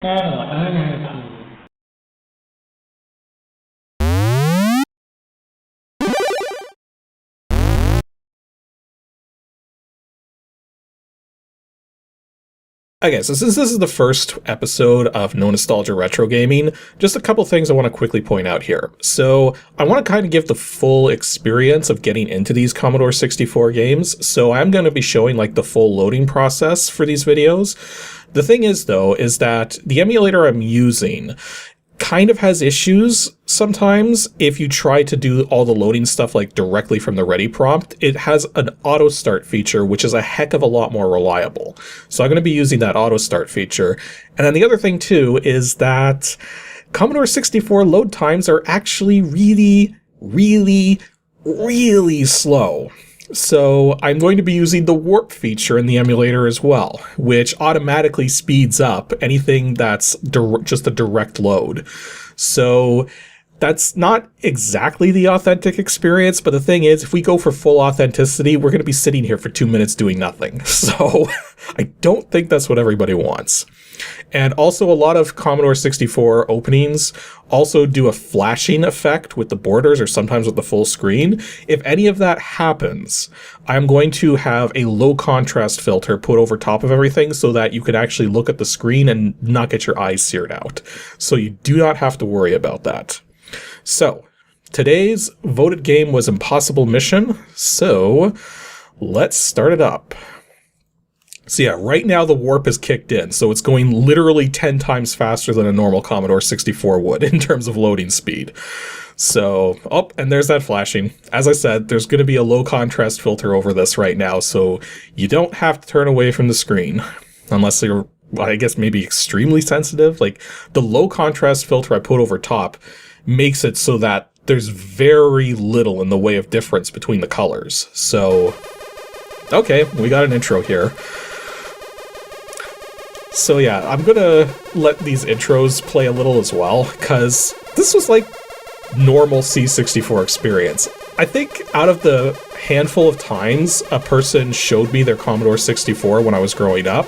NNRG. Okay, so since this is the first episode of No Nostalgia Retro Gaming, just a couple things I want to quickly point out here. So I want to kind of give the full experience of getting into these Commodore 64 games, so I'm going to be showing like the full loading process for these videos. The thing is though, is that the emulator I'm using kind of has issues sometimes. If you try to do all the loading stuff like directly from the ready prompt, it has an auto start feature, which is a heck of a lot more reliable. So I'm going to be using that auto start feature. And then the other thing too is that Commodore 64 load times are actually really slow. So I'm going to be using the warp feature in the emulator as well, which automatically speeds up anything that's just a direct load. So that's not exactly the authentic experience, but the thing is, if we go for full authenticity, we're going to be sitting here for 2 minutes doing nothing. So I don't think that's what everybody wants. And also a lot of Commodore 64 openings also do a flashing effect with the borders or sometimes with the full screen. If any of that happens, I'm going to have a low contrast filter put over top of everything so that you can actually look at the screen and not get your eyes seared out. So you do not have to worry about that. So today's voted game was Impossible Mission. So let's start it up. So yeah, right now the warp is kicked in, so it's going literally 10 times faster than a normal Commodore 64 would in terms of loading speed. So, oh, and there's that flashing. As I said, there's going to be a low contrast filter over this right now, so you don't have to turn away from the screen, unless you're, well, I guess maybe extremely sensitive. Like, the low contrast filter I put over top makes it so that there's very little in the way of difference between the colors. So, okay, we got an intro here. So yeah, I'm gonna let these intros play a little as well, because this was like normal C64 experience. I think out of the handful of times a person showed me their Commodore 64 when I was growing up,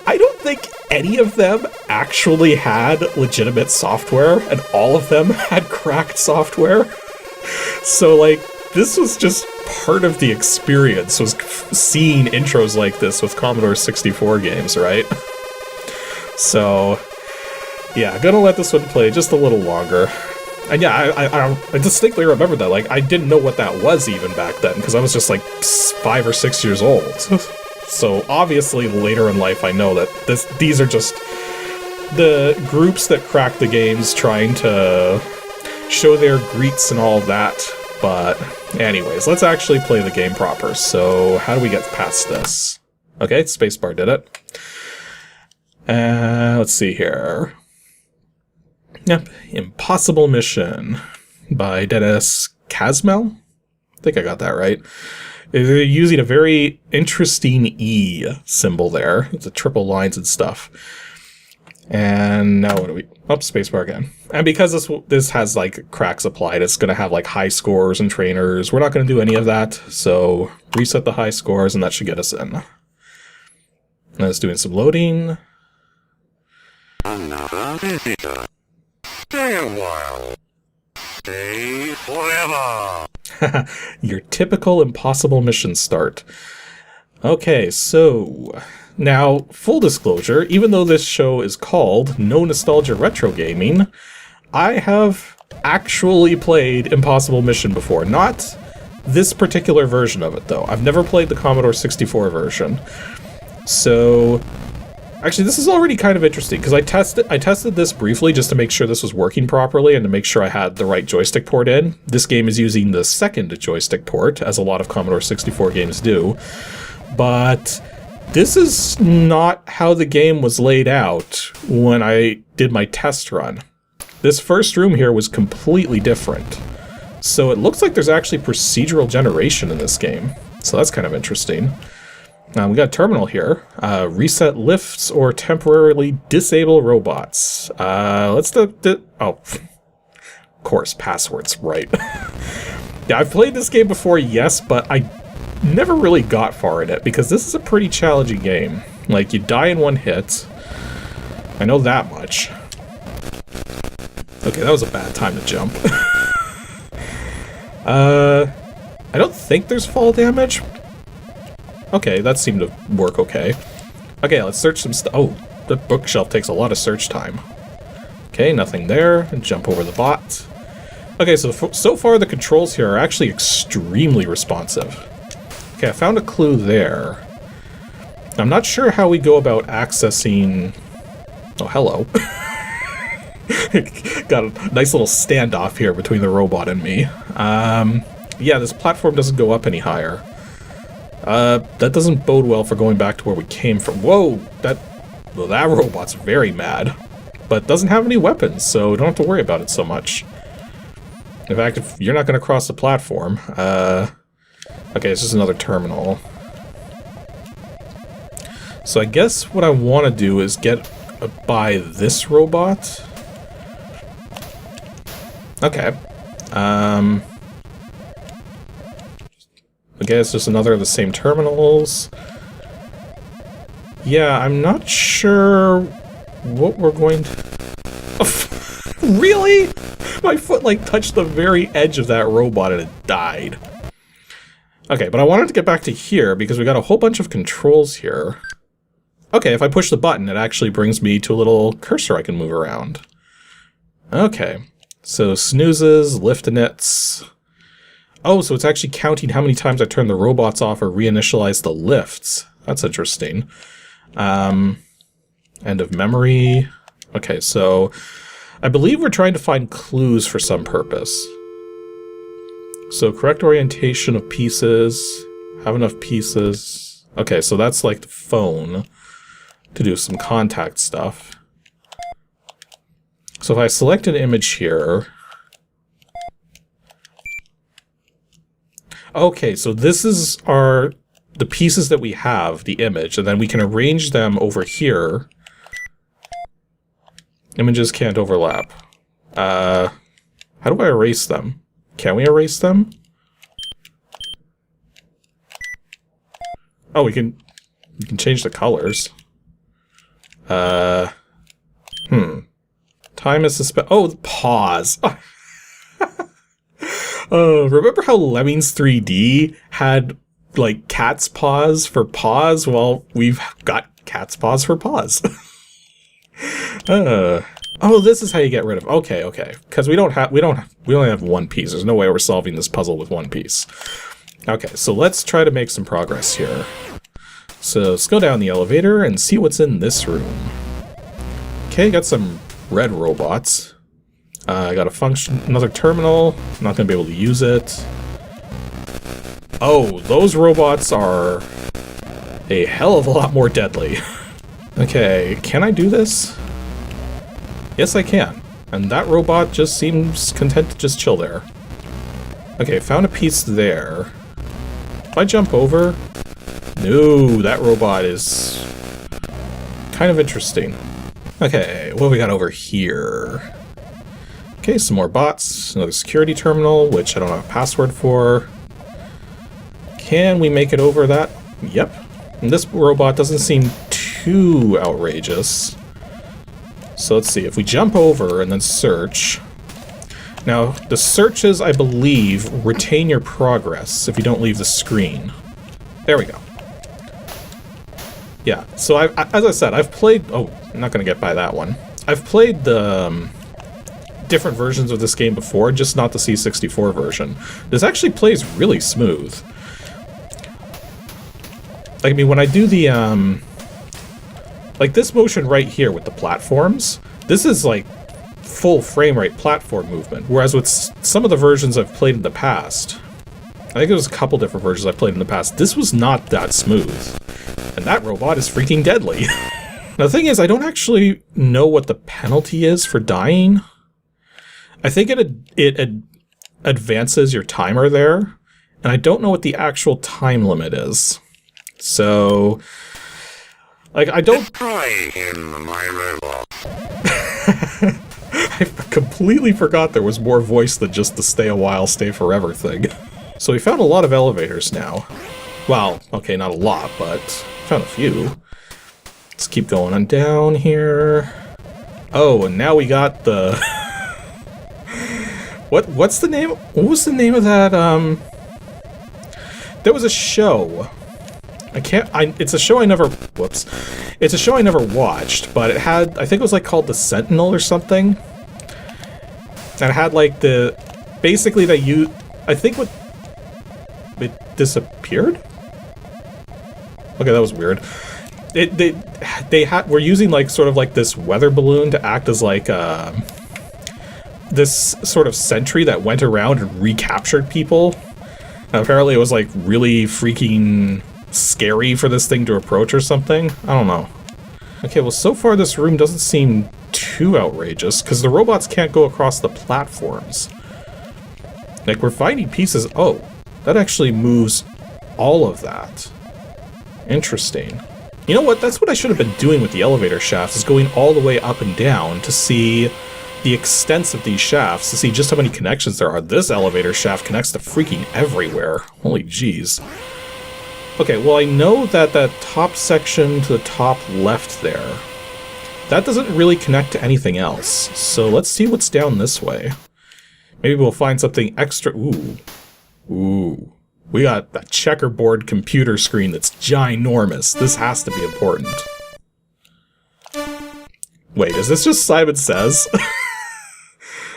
I don't think any of them actually had legitimate software, and all of them had cracked software. So like, this was just part of the experience, was seeing intros like this with Commodore 64 games, right? So, yeah, I'm gonna let this one play just a little longer. And yeah, I distinctly remember that. Like, I didn't know what that was even back then, because I was just like 5 or 6 years old. So obviously later in life I know that these are just the groups that crack the games trying to show their greets and all that. But anyways, let's actually play the game proper. So how do we get past this? Okay, spacebar did it. Let's see here. Yep, Impossible Mission by Dennis Casmel. I think I got that right. They're using a very interesting E symbol there. It's a triple lines and stuff. And now what do we... Oh, spacebar again. And because this has like cracks applied, it's going to have like high scores and trainers. We're not going to do any of that. So reset the high scores and that should get us in. Now it's doing some loading. Another visitor. Stay a while. Stay forever. Your typical Impossible Mission start. Okay, so now, full disclosure, even though this show is called No Nostalgia Retro Gaming, I have actually played Impossible Mission before. Not this particular version of it, though. I've never played the Commodore 64 version. So, actually, this is already kind of interesting, because I tested this briefly just to make sure this was working properly and to make sure I had the right joystick port in. This game is using the second joystick port, as a lot of Commodore 64 games do. But this is not how the game was laid out when I did my test run. This first room here was completely different. So it looks like there's actually procedural generation in this game. So that's kind of interesting. Now we got a terminal here. Reset lifts or temporarily disable robots. Let's oh, of course, passwords, right. Yeah, I've played this game before, yes, but I never really got far in it, because this is a pretty challenging game. Like, you die in one hit, I know that much. Okay, that was a bad time to jump. I don't think there's fall damage. Okay, that seemed to work okay. Okay, let's search some stuff. Oh, the bookshelf takes a lot of search time. Okay, nothing there. And jump over the bot. Okay, so far the controls here are actually extremely responsive. Okay, I found a clue there. I'm not sure how we go about accessing... Oh, hello. Got a nice little standoff here between the robot and me. Yeah, this platform doesn't go up any higher. That doesn't bode well for going back to where we came from. Whoa! That robot's very mad. But doesn't have any weapons, so don't have to worry about it so much. In fact, if you're not going to cross the platform... Okay, it's just another terminal. So I guess what I want to do is get by this robot. Okay. Okay, it's just another of the same terminals. Yeah, I'm not sure what we're going to... Really? My foot, like, touched the very edge of that robot and it died. Okay, but I wanted to get back to here because we got a whole bunch of controls here. Okay, if I push the button, it actually brings me to a little cursor I can move around. Okay, so snoozes, lift-inits. Oh, so it's actually counting how many times I turn the robots off or reinitialize the lifts. That's interesting. End of memory. Okay, so I believe we're trying to find clues for some purpose. So correct orientation of pieces, have enough pieces. Okay, so that's like the phone to do some contact stuff. So if I select an image here... Okay, so this is the pieces that we have, the image, and then we can arrange them over here. Images can't overlap. How do I erase them? Can we erase them? Oh, we can change the colors. Time is suspended. Oh, pause. Remember how Lemmings 3D had, like, cat's paws for pause? Well, we've got cat's paws for pause. Oh, this is how you get rid of... Okay, okay. Because we only have one piece. There's no way we're solving this puzzle with one piece. Okay, so let's try to make some progress here. So let's go down the elevator and see what's in this room. Okay, got some red robots. I got a function, another terminal. I'm not going to be able to use it. Oh, those robots are a hell of a lot more deadly. Okay, can I do this? Yes, I can. And that robot just seems content to just chill there. Okay, found a piece there. If I jump over... No, that robot is kind of interesting. Okay, what do we got over here? Okay, some more bots, another security terminal, which I don't have a password for. Can we make it over that? Yep. And this robot doesn't seem too outrageous. So let's see, if we jump over and then search... Now, the searches, I believe, retain your progress if you don't leave the screen. There we go. Yeah, so as I said, I've played... Oh, I'm not going to get by that one. I've played the different versions of this game before, just not the C64 version. This actually plays really smooth. Like, I mean, when I do the, like this motion right here with the platforms, this is like full frame rate platform movement, whereas with some of the versions I've played in the past, I think there was a couple different versions I played in the past, this was not that smooth. And that robot is freaking deadly. Now the thing is, I don't actually know what the penalty is for dying. I think it advances your timer there, and I don't know what the actual time limit is. So, like, I don't... Destroy him, my robot. I completely forgot there was more voice than just the stay a while, stay forever thing. So we found a lot of elevators now. Well, okay, not a lot, but found a few. Let's keep going on down here. Oh, and now we got the... What's the name? What was the name of that, There was a show. It's a show I never... Whoops. It's a show I never watched, but it had... I think it was, like, called The Sentinel or something. And it had, like, the... Basically, they used... I think what... It disappeared? Okay, that was weird. We're using, like, sort of like this weather balloon to act as, like, this sort of sentry that went around and recaptured people. And apparently it was, like, really freaking scary for this thing to approach or something. I don't know. Okay, well, so far this room doesn't seem too outrageous, because the robots can't go across the platforms. Like, we're finding pieces... Oh, that actually moves all of that. Interesting. You know what? That's what I should have been doing with the elevator shafts, is going all the way up and down to see the extents of these shafts, to see just how many connections there are. This elevator shaft connects to freaking everywhere. Holy jeez. Okay, well, I know that that top section to the top left there, that doesn't really connect to anything else. So let's see what's down this way. Maybe we'll find something extra. Ooh. Ooh. We got a checkerboard computer screen that's ginormous. This has to be important. Wait, is this just Simon Says?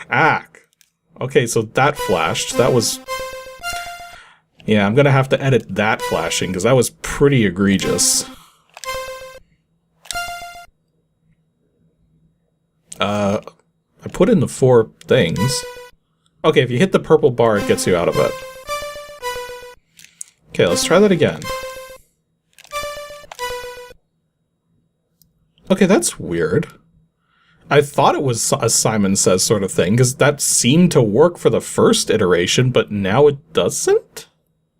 Ack. Okay, so that flashed. That was... Yeah, I'm gonna have to edit that flashing, because that was pretty egregious. I put in the 4 things. Okay, if you hit the purple bar, it gets you out of it. Okay, let's try that again. Okay, that's weird. I thought it was a Simon Says sort of thing, because that seemed to work for the first iteration, but now it doesn't?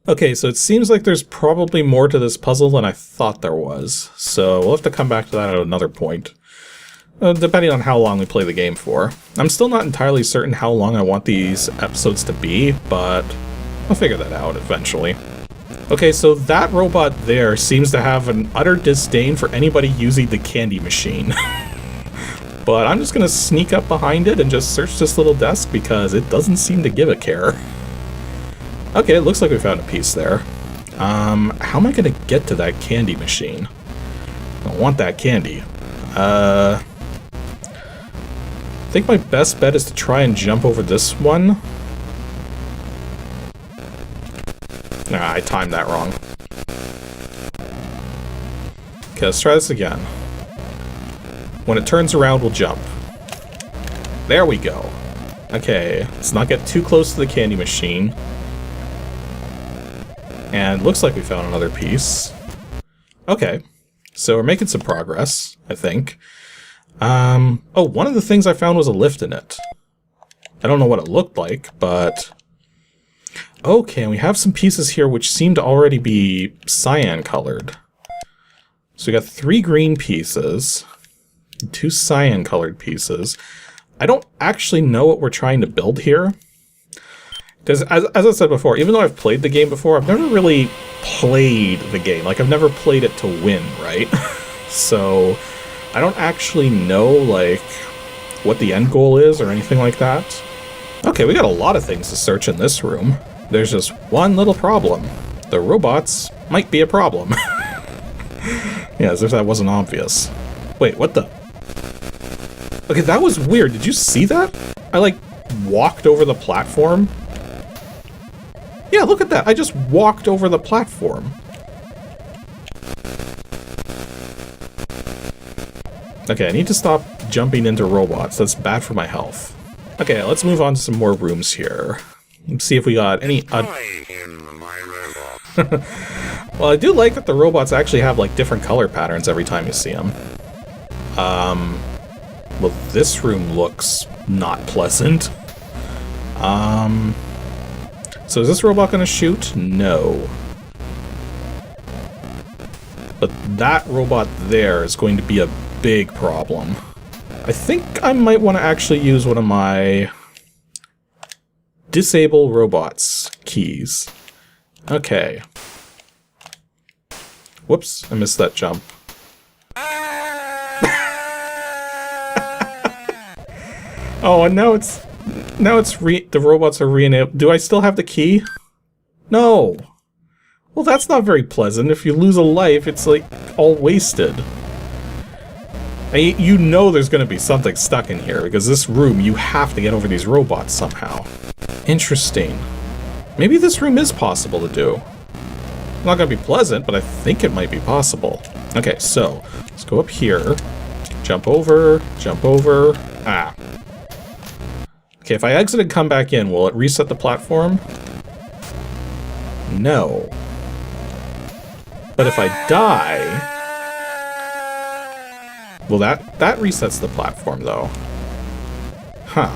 Okay, so it seems like there's probably more to this puzzle than I thought there was, so we'll have to come back to that at another point. Depending on how long we play the game for. I'm still not entirely certain how long I want these episodes to be, but I'll figure that out eventually. Okay, so that robot there seems to have an utter disdain for anybody using the candy machine. But I'm just gonna sneak up behind it and just search this little desk because it doesn't seem to give a care. Okay, it looks like we found a piece there. How am I gonna get to that candy machine? I want that candy. I think my best bet is to try and jump over this one. Nah, I timed that wrong. Okay, let's try this again. When it turns around, we'll jump. There we go. Okay, let's not get too close to the candy machine. And looks like we found another piece. Okay, so we're making some progress, I think. Oh, one of the things I found was a lift in it. I don't know what it looked like, but... Okay, and we have some pieces here which seem to already be cyan colored. So we got 3 green pieces, 2 cyan colored pieces. I don't actually know what we're trying to build here. Because, as I said before, even though I've played the game before, I've never really played the game. Like, I've never played it to win, right? So, I don't actually know, like, what the end goal is or anything like that. Okay, we got a lot of things to search in this room. There's just one little problem. The robots might be a problem. Yeah, as if that wasn't obvious. Wait, what the? Okay, that was weird. Did you see that? I, like, walked over the platform. Yeah, look at that. I just walked over the platform. Okay, I need to stop jumping into robots. That's bad for my health. Okay, let's move on to some more rooms here. Let's see if we got any... Well, I do like that the robots actually have, like, different color patterns every time you see them. Well, this room looks not pleasant. So is this robot gonna shoot? No. But that robot there is going to be a big problem. I think I might want to actually use one of my disable robots keys. Okay. Whoops, I missed that jump. Oh, and now it's the robots are re-enabled. Do I still have the key? No. Well, that's not very pleasant. If you lose a life, it's like all wasted. And you know there's going to be something stuck in here, because this room, you have to get over these robots somehow. Interesting. Maybe this room is possible to do. Not going to be pleasant, but I think it might be possible. Okay, so let's go up here. Jump over. Ah. Okay, if I exit and come back in, will it reset the platform? No. But if I die... Well, that resets the platform, though. Huh.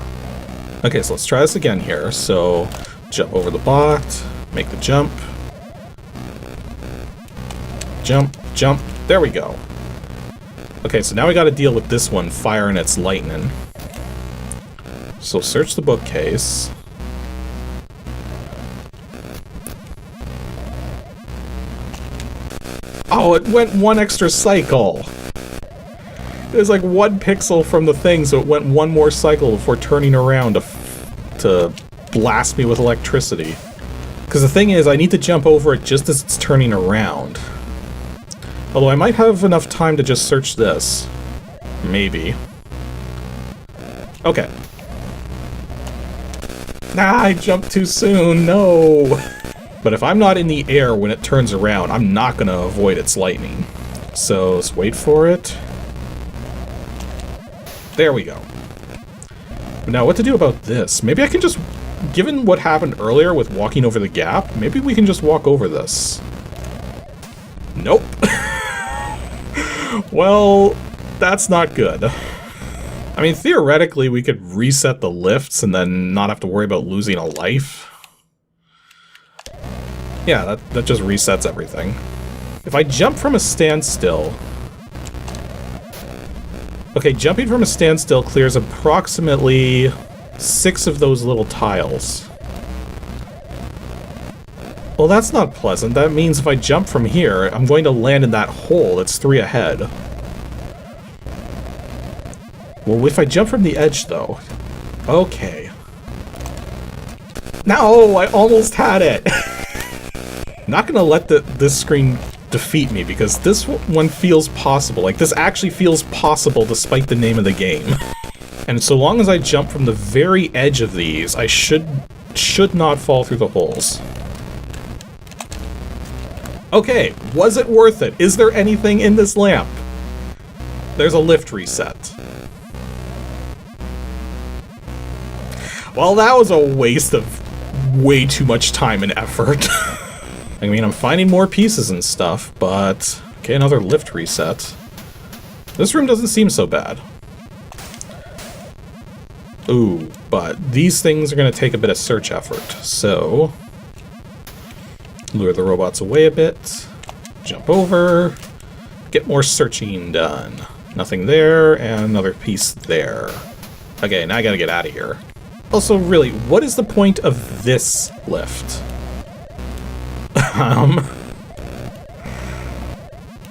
Okay, so let's try this again here. So, jump over the bot, make the jump. Jump. There we go. Okay, so now we gotta deal with this one firing its lightning. So search the bookcase. Oh, it went one extra cycle. There's like 1 pixel from the thing, so it went 1 more cycle before turning around to blast me with electricity. Because the thing is, I need to jump over it just as it's turning around. Although I might have enough time to just search this. Maybe. Okay. Nah, I jumped too soon, no! But if I'm not in the air when it turns around, I'm not gonna avoid its lightning. So, let's wait for it. There we go. Now, what to do about this? Maybe I can just... Given what happened earlier with walking over the gap, maybe we can just walk over this. Nope. Well, that's not good. I mean, theoretically, we could reset the lifts and then not have to worry about losing a life. Yeah, that just resets everything. If I jump from a standstill... Okay, jumping from a standstill clears approximately 6 of those little tiles. Well, that's not pleasant. That means if I jump from here, I'm going to land in that hole that's 3 ahead. Well, if I jump from the edge, though... Okay. No! I almost had it! Not gonna let this screen defeat me, because this one feels possible. Like, this actually feels possible despite the name of the game. And so long as I jump from the very edge of these, I should not fall through the holes. Okay, was it worth it? Is there anything in this lamp? There's a lift reset. Well, that was a waste of way too much time and effort. I mean, I'm finding more pieces and stuff, but... Okay, another lift reset. This room doesn't seem so bad. Ooh, but these things are going to take a bit of search effort, so... Lure the robots away a bit. Jump over. Get more searching done. Nothing there, and another piece there. Okay, now I gotta get out of here. Also, really, what is the point of this lift?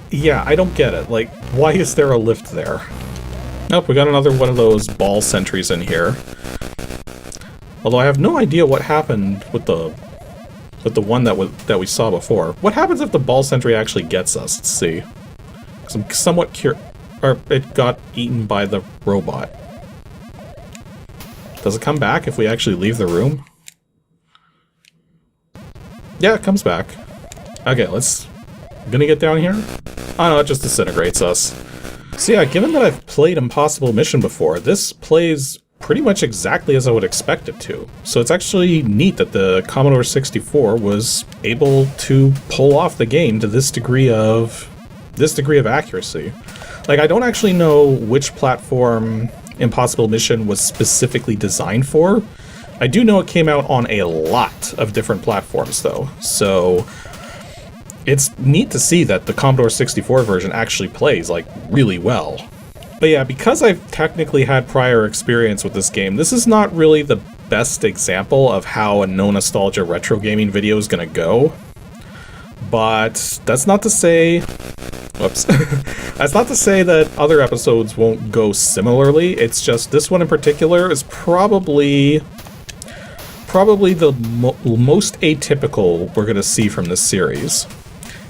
Yeah, I don't get it. Like, why is there a lift there? Nope, we got another one of those ball sentries in here. Although I have no idea what happened with the one that we saw before. What happens if the ball sentry actually gets us? Let's see. I'm somewhat or it got eaten by the robot. Does it come back if we actually leave the room? Yeah, it comes back. Okay, I'm gonna get down here. Oh no, it just disintegrates us. So yeah, given that I've played Impossible Mission before, this plays pretty much exactly as I would expect it to. So it's actually neat that the Commodore 64 was able to pull off the game to this degree of accuracy. Like, I don't actually know which platform Impossible Mission was specifically designed for. I do know it came out on a lot of different platforms, though, so it's neat to see that the Commodore 64 version actually plays, like, really well. But yeah, because I've technically had prior experience with this game, this is not really the best example of how a no-nostalgia retro gaming video is gonna go. But that's not to say... Whoops. That's not to say that other episodes won't go similarly. It's just this one in particular is probably the most atypical we're going to see from this series.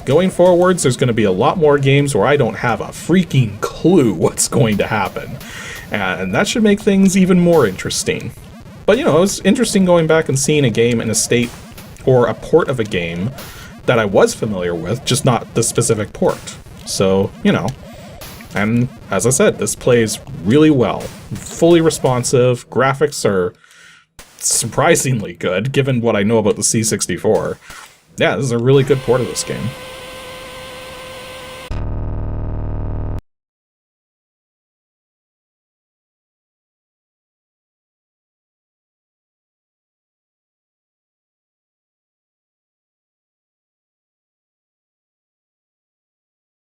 Going forwards, there's going to be a lot more games where I don't have a freaking clue what's going to happen. And that should make things even more interesting. But, it was interesting going back and seeing a game in a state, or a port of a game, that I was familiar with, just not the specific port. So, and as I said, this plays really well. Fully responsive, graphics are surprisingly good, given what I know about the C64. Yeah, this is a really good port of this game.